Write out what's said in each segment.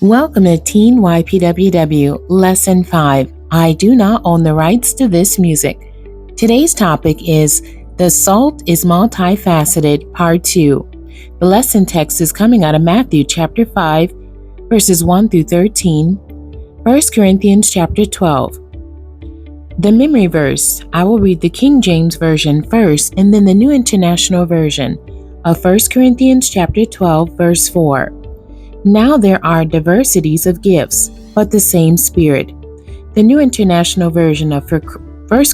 Welcome to Teen ypww Lesson 5. I do not own the rights to this music. Today's topic is The Salt is Multifaceted, Part 2. The lesson text is coming out of Matthew chapter 5, verses 1 through 13, 1 Corinthians chapter 12. The memory verse, I will read the King James Version first and then the New International Version of 1 Corinthians chapter 12, verse 4. Now there are diversities of gifts, but the same Spirit. The New International Version of 1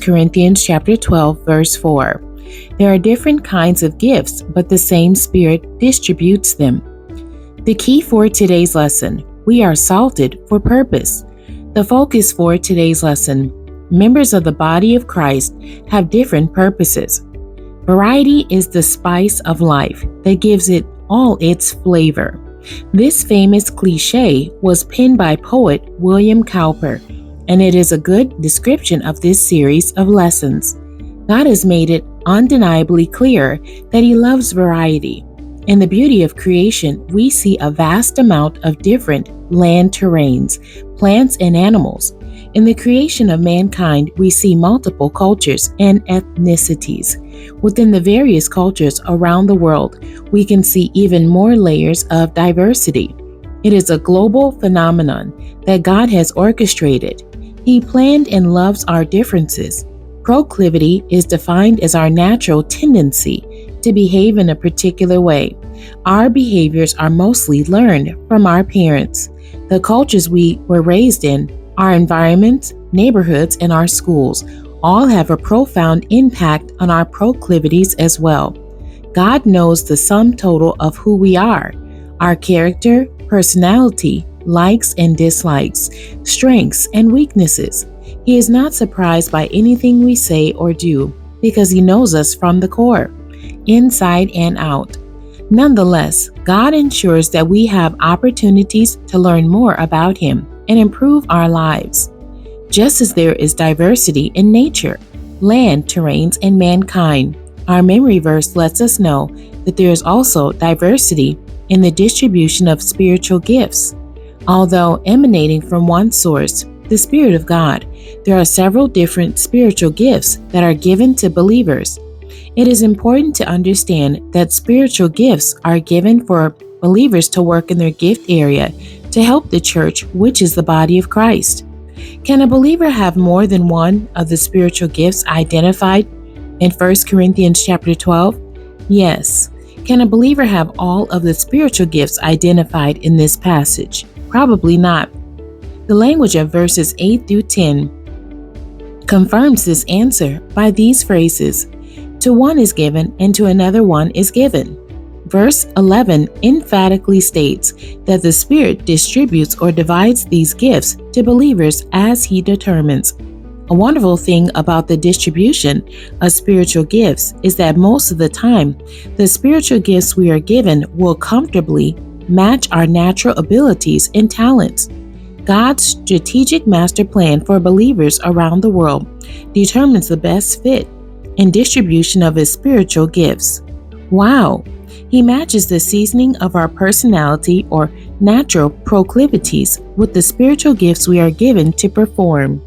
Corinthians chapter 12, verse 4. There are different kinds of gifts, but the same Spirit distributes them. The key for today's lesson, we are salted for purpose. The focus for today's lesson, members of the body of Christ have different purposes. Variety is the spice of life that gives it all its flavor. This famous cliche was penned by poet William Cowper, and it is a good description of this series of lessons. God has made it undeniably clear that He loves variety. In the beauty of creation, we see a vast amount of different land terrains, plants, and animals. In the creation of mankind, we see multiple cultures and ethnicities. Within the various cultures around the world, we can see even more layers of diversity. It is a global phenomenon that God has orchestrated. He planned and loves our differences. Proclivity is defined as our natural tendency to behave in a particular way. Our behaviors are mostly learned from our parents, the cultures we were raised in, our environments, neighborhoods, and our schools all have a profound impact on our proclivities as well. God knows the sum total of who we are, our character, personality, likes and dislikes, strengths and weaknesses. He is not surprised by anything we say or do because He knows us from the core, inside and out. Nonetheless, God ensures that we have opportunities to learn more about Him and improve our lives. Just as there is diversity in nature, land, terrains, and mankind, our memory verse lets us know that there is also diversity in the distribution of spiritual gifts. Although emanating from one source, the Spirit of God, there are several different spiritual gifts that are given to believers. It is important to understand that spiritual gifts are given for believers to work in their gift area to help the church, which is the body of Christ. Can a believer have more than one of the spiritual gifts identified in 1 Corinthians chapter 12? Yes. Can a believer have all of the spiritual gifts identified in this passage? Probably not. The language of verses 8 through 10 confirms this answer by these phrases: to one is given, and to another one is given. Verse 11 emphatically states that the Spirit distributes or divides these gifts to believers as He determines. A wonderful thing about the distribution of spiritual gifts is that most of the time, the spiritual gifts we are given will comfortably match our natural abilities and talents. God's strategic master plan for believers around the world determines the best fit and distribution of His spiritual gifts. Wow! He matches the seasoning of our personality or natural proclivities with the spiritual gifts we are given to perform.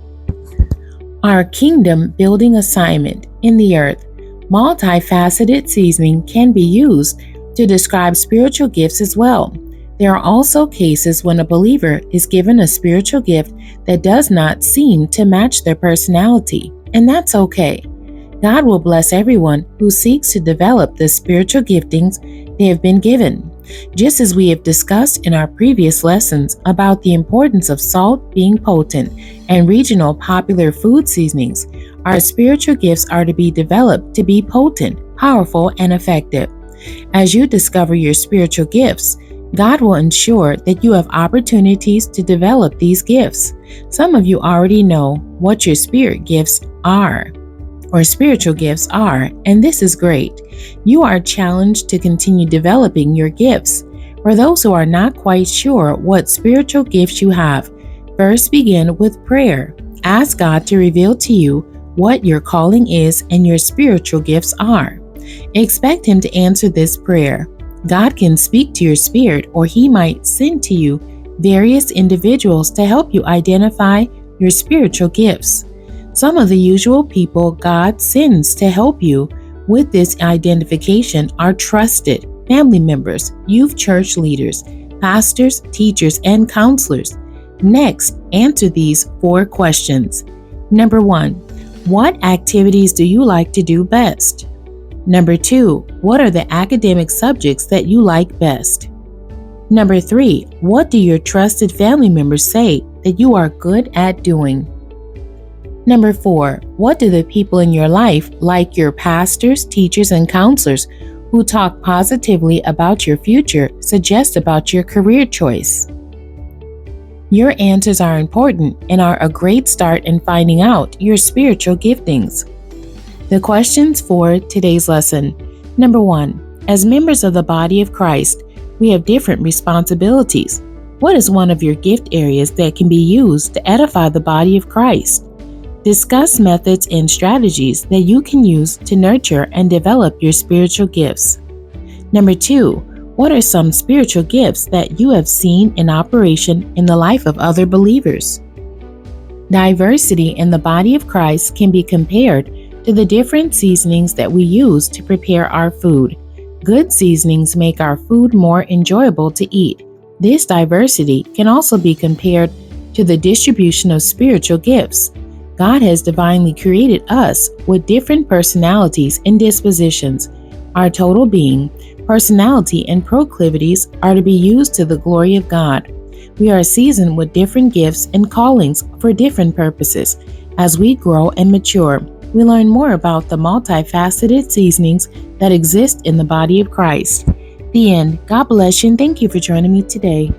Our kingdom building assignment in the earth. Multifaceted seasoning can be used to describe spiritual gifts as well. There are also cases when a believer is given a spiritual gift that does not seem to match their personality, and that's okay. God will bless everyone who seeks to develop the spiritual giftings they have been given. Just as we have discussed in our previous lessons about the importance of salt being potent and regional popular food seasonings, our spiritual gifts are to be developed to be potent, powerful, and effective. As you discover your spiritual gifts, God will ensure that you have opportunities to develop these gifts. Some of you already know what your spirit gifts are, or spiritual gifts are, and this is great. You are challenged to continue developing your gifts. For those who are not quite sure what spiritual gifts you have, first begin with prayer. Ask God to reveal to you what your calling is and your spiritual gifts are. Expect Him to answer this prayer. God can speak to your spirit, or He might send to you various individuals to help you identify your spiritual gifts. Some of the usual people God sends to help you with this identification are trusted family members, youth church leaders, pastors, teachers, and counselors. Next, answer these 4 questions. Number 1, what activities do you like to do best? Number 2, what are the academic subjects that you like best? Number 3, what do your trusted family members say that you are good at doing? Number 4, what do the people in your life, like your pastors, teachers, and counselors who talk positively about your future, suggest about your career choice? Your answers are important and are a great start in finding out your spiritual giftings. The questions for today's lesson. Number 1, as members of the body of Christ, we have different responsibilities. What is one of your gift areas that can be used to edify the body of Christ? Discuss methods and strategies that you can use to nurture and develop your spiritual gifts. Number 2, what are some spiritual gifts that you have seen in operation in the life of other believers? Diversity in the body of Christ can be compared to the different seasonings that we use to prepare our food. Good seasonings make our food more enjoyable to eat. This diversity can also be compared to the distribution of spiritual gifts. God has divinely created us with different personalities and dispositions. Our total being, personality, and proclivities are to be used to the glory of God. We are seasoned with different gifts and callings for different purposes. As we grow and mature, we learn more about the multifaceted seasonings that exist in the body of Christ. The end. God bless you and thank you for joining me today.